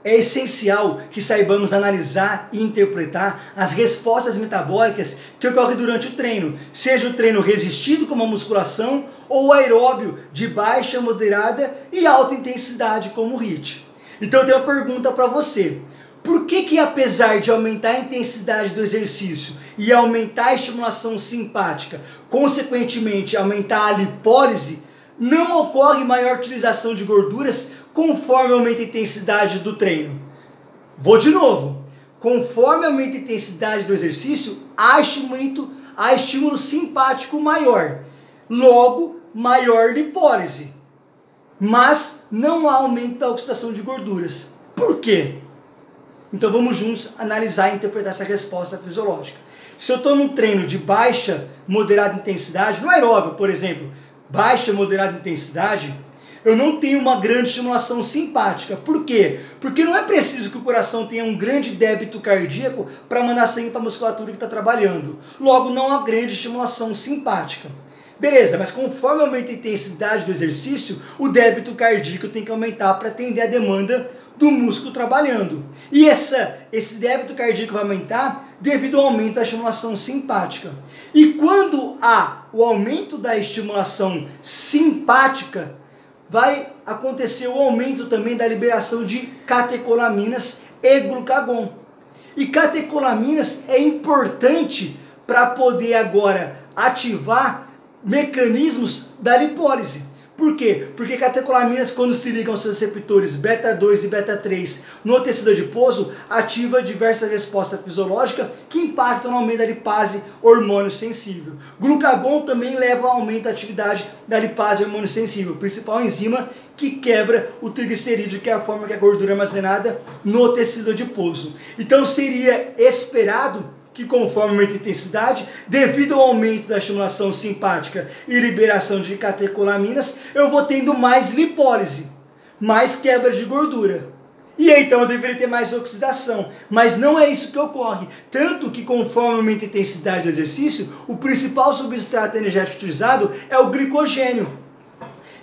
é essencial que saibamos analisar e interpretar as respostas metabólicas que ocorrem durante o treino, seja o treino resistido como a musculação ou o aeróbio de baixa, moderada e alta intensidade como o HIIT. Então eu tenho uma pergunta para você. Por que apesar de aumentar a intensidade do exercício e aumentar a estimulação simpática, consequentemente aumentar a lipólise, não ocorre maior utilização de gorduras conforme aumenta a intensidade do treino? Vou de novo. Conforme aumenta a intensidade do exercício, há estímulo simpático maior. Logo, maior lipólise. Mas não há aumento da oxidação de gorduras. Por quê? Então vamos juntos analisar e interpretar essa resposta fisiológica. Se eu estou num treino de baixa, moderada intensidade, no aeróbio, por exemplo, baixa, moderada intensidade, eu não tenho uma grande estimulação simpática. Por quê? Porque não é preciso que o coração tenha um grande débito cardíaco para mandar sangue para a musculatura que está trabalhando. Logo, não há grande estimulação simpática. Beleza, mas conforme aumenta a intensidade do exercício, o débito cardíaco tem que aumentar para atender a demanda do músculo trabalhando. E esse débito cardíaco vai aumentar devido ao aumento da estimulação simpática. E quando há o aumento da estimulação simpática, vai acontecer o aumento também da liberação de catecolaminas e glucagon. E catecolaminas é importante para poder agora ativar mecanismos da lipólise. Por quê? Porque catecolaminas, quando se ligam aos seus receptores beta 2 e beta 3 no tecido adiposo, ativa diversas respostas fisiológicas que impactam no aumento da lipase hormônio sensível. Glucagon também leva ao aumento da atividade da lipase hormônio sensível, principal enzima que quebra o triglicerídeo, que é a forma que a gordura é armazenada no tecido adiposo. Então seria esperado que conforme aumenta a intensidade, devido ao aumento da estimulação simpática e liberação de catecolaminas, eu vou tendo mais lipólise, mais quebra de gordura. E aí, então eu deveria ter mais oxidação, mas não é isso que ocorre. Tanto que conforme aumenta a intensidade do exercício, o principal substrato energético utilizado é o glicogênio.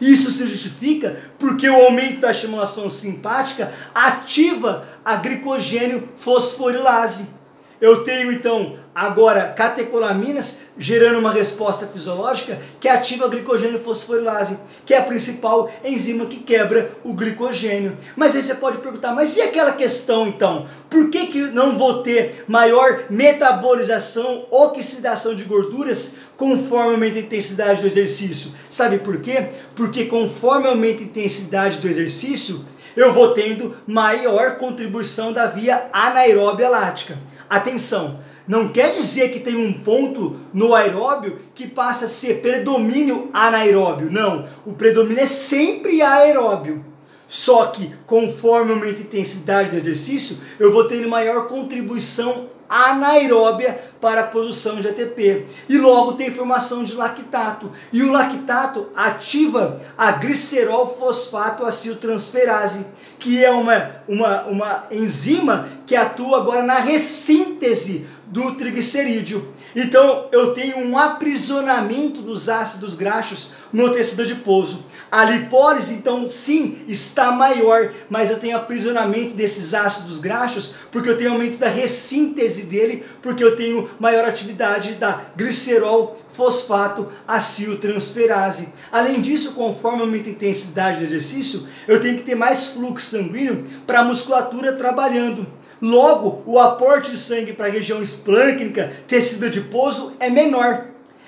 Isso se justifica porque o aumento da estimulação simpática ativa a glicogênio fosforilase. Eu tenho então agora catecolaminas gerando uma resposta fisiológica que ativa a glicogênio fosforilase, que é a principal enzima que quebra o glicogênio. Mas aí você pode perguntar, mas e aquela questão então? Por que não vou ter maior metabolização, oxidação de gorduras conforme aumenta a intensidade do exercício? Sabe por quê? Porque conforme aumenta a intensidade do exercício, eu vou tendo maior contribuição da via anaeróbia lática. Atenção, não quer dizer que tem um ponto no aeróbio que passa a ser predomínio anaeróbio. Não, o predomínio é sempre aeróbio. Só que conforme aumenta a intensidade do exercício, eu vou tendo maior contribuição anaeróbia para a produção de ATP. E logo tem formação de lactato. E o lactato ativa a glicerol fosfato aciltransferase, que é uma enzima que atua agora na ressíntese do triglicerídeo. Então eu tenho um aprisionamento dos ácidos graxos no tecido adiposo. A lipólise então sim está maior, mas eu tenho aprisionamento desses ácidos graxos porque eu tenho aumento da ressíntese dele, porque eu tenho maior atividade da glicerol fosfato aciltransferase. Além disso, conforme aumenta a intensidade do exercício, eu tenho que ter mais fluxo sanguíneo para a musculatura trabalhando. Logo, o aporte de sangue para a região esplâncnica, tecido adiposo, é menor.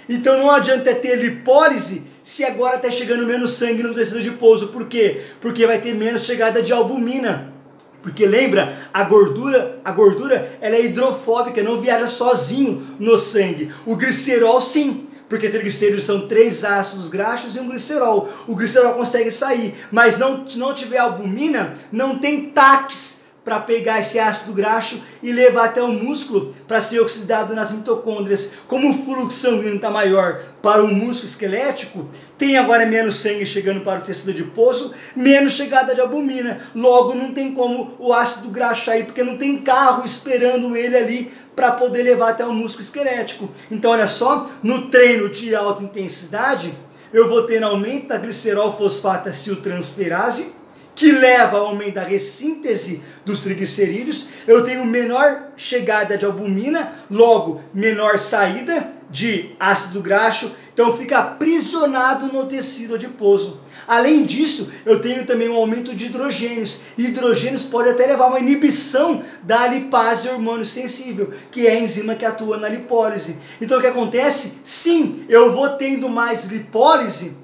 Então não adianta ter lipólise se agora está chegando menos sangue no tecido adiposo. Por quê? Porque vai ter menos chegada de albumina. Porque lembra, a gordura ela é hidrofóbica, não viaja sozinho no sangue. O glicerol sim, porque triglicerídeos são 3 ácidos graxos e um glicerol. O glicerol consegue sair, mas não tiver albumina, não tem TACs para pegar esse ácido graxo e levar até o músculo para ser oxidado nas mitocôndrias. Como o fluxo sanguíneo está maior para o músculo esquelético, tem agora menos sangue chegando para o tecido adiposo, menos chegada de albumina. Logo, não tem como o ácido graxo sair, porque não tem carro esperando ele ali para poder levar até o músculo esquelético. Então, olha só, no treino de alta intensidade, eu vou ter aumento da glicerol fosfato aciltransferase, que leva ao aumento da ressíntese dos triglicerídeos, eu tenho menor chegada de albumina, logo menor saída de ácido graxo, então fica aprisionado no tecido adiposo. Além disso, eu tenho também um aumento de hidrogênios, e hidrogênios pode até levar a uma inibição da lipase hormônio sensível, que é a enzima que atua na lipólise. Então o que acontece? Sim, eu vou tendo mais lipólise,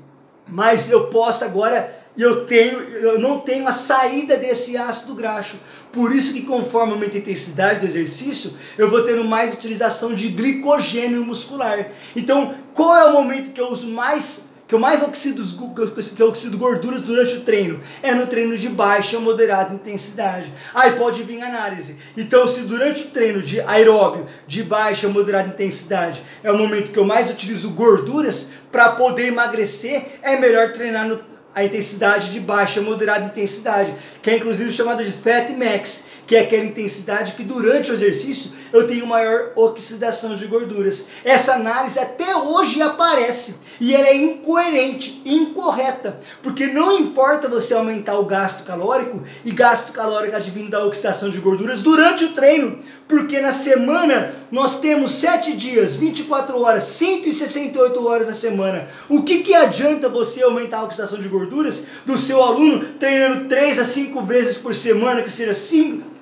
mas eu posso agora, eu não tenho a saída desse ácido graxo. Por isso que conforme aumenta a intensidade do exercício, eu vou tendo mais utilização de glicogênio muscular. Então, qual é o momento que eu uso mais, que eu oxido gorduras durante o treino? É no treino de baixa ou moderada intensidade. Aí pode vir análise. Então, se durante o treino de aeróbio, de baixa ou moderada intensidade, é o momento que eu mais utilizo gorduras para poder emagrecer, é melhor treinar a intensidade de baixa, moderada intensidade, que é inclusive chamada de Fat Max, que é aquela intensidade que durante o exercício eu tenho maior oxidação de gorduras. Essa análise até hoje aparece e ela é incoerente, incorreta, porque não importa você aumentar o gasto calórico, e gasto calórico advindo da oxidação de gorduras durante o treino, porque na semana nós temos 7 dias, 24 horas, 168 horas na semana. O que adianta você aumentar a oxidação de gorduras do seu aluno treinando 3 a 5 vezes por semana, que seja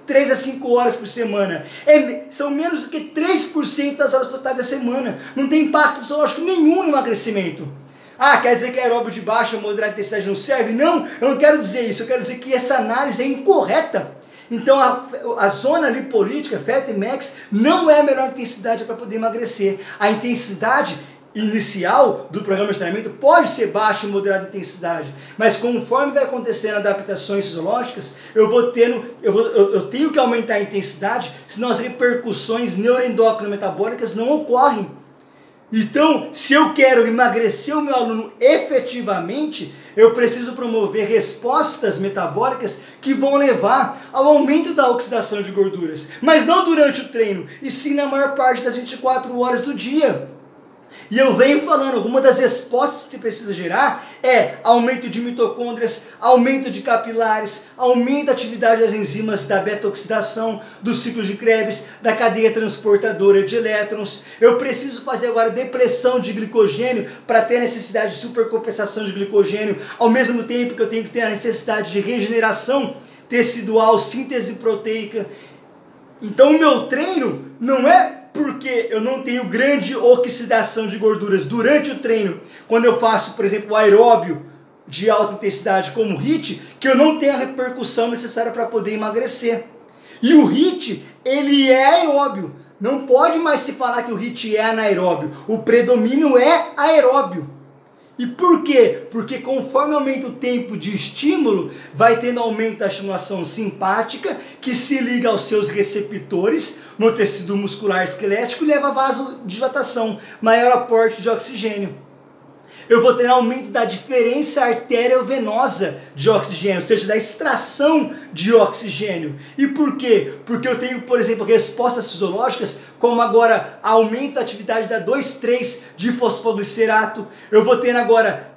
3 a 5 horas por semana? São menos do que 3% das horas totais da semana. Não tem impacto fisiológico nenhum no emagrecimento. Ah, quer dizer que aeróbio de baixa ou moderada intensidade não serve? Não, eu não quero dizer isso. Eu quero dizer que essa análise é incorreta. Então a zona lipolítica, Fat Max, não é a melhor intensidade para poder emagrecer. A intensidade inicial do programa de treinamento pode ser baixa e moderada intensidade, mas conforme vai acontecendo adaptações fisiológicas, eu tenho que aumentar a intensidade, senão as repercussões neuroendócrino-metabólicas não ocorrem. Então, se eu quero emagrecer o meu aluno efetivamente, eu preciso promover respostas metabólicas que vão levar ao aumento da oxidação de gorduras, mas não durante o treino, e sim na maior parte das 24 horas do dia. E eu venho falando, alguma das respostas que você precisa gerar é aumento de mitocôndrias, aumento de capilares, aumento da atividade das enzimas da beta-oxidação, do ciclo de Krebs, da cadeia transportadora de elétrons. Eu preciso fazer agora depressão de glicogênio para ter a necessidade de supercompensação de glicogênio, ao mesmo tempo que eu tenho que ter a necessidade de regeneração tecidual, síntese proteica. Então o meu treino não é porque eu não tenho grande oxidação de gorduras durante o treino, quando eu faço, por exemplo, o aeróbio de alta intensidade como o HIIT, que eu não tenho a repercussão necessária para poder emagrecer. E o HIIT, ele é aeróbio. Não pode mais se falar que o HIIT é anaeróbio. O predomínio é aeróbio. E por quê? Porque conforme aumenta o tempo de estímulo, vai tendo aumento da estimulação simpática, que se liga aos seus receptores no tecido muscular esquelético e leva a vasodilatação, maior aporte de oxigênio. Eu vou ter aumento da diferença arteriovenosa de oxigênio, ou seja, da extração de oxigênio. E por quê? Porque eu tenho, por exemplo, respostas fisiológicas, como agora aumento da atividade da 2,3-difosfoglicerato, eu vou ter agora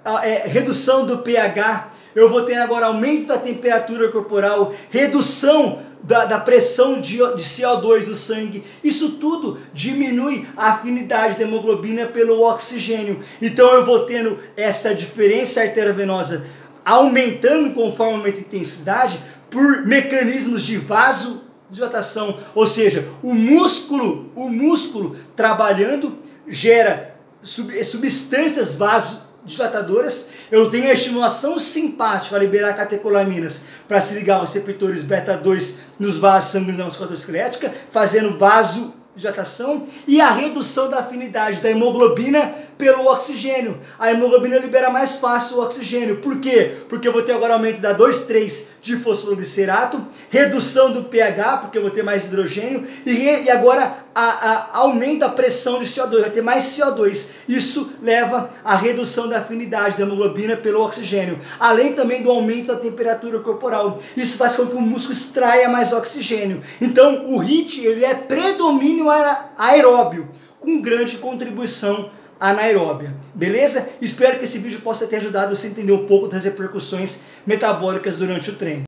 redução do pH, eu vou ter agora aumento da temperatura corporal, redução da pressão de CO2 no sangue. Isso tudo diminui a afinidade da hemoglobina pelo oxigênio. Então eu vou tendo essa diferença arteriovenosa aumentando conforme aumenta a intensidade por mecanismos de vasodilatação. Ou seja, o músculo trabalhando gera substâncias vasodilatadoras. Eu tenho a estimulação simpática a liberar catecolaminas para se ligar aos receptores beta-2 nos vasos sanguíneos da musculatura esquelética, fazendo vasodilatação, e a redução da afinidade da hemoglobina pelo oxigênio. A hemoglobina libera mais fácil o oxigênio. Por quê? Porque eu vou ter agora aumento da 2,3-difosfoglicerato, redução do pH, porque eu vou ter mais hidrogênio, e agora aumenta a pressão de CO2, vai ter mais CO2. Isso leva à redução da afinidade da hemoglobina pelo oxigênio, além também do aumento da temperatura corporal. Isso faz com que o músculo extraia mais oxigênio. Então o HIIT, ele é predomínio aeróbio, com grande contribuição anaeróbia. Beleza? Espero que esse vídeo possa ter ajudado você a entender um pouco das repercussões metabólicas durante o treino.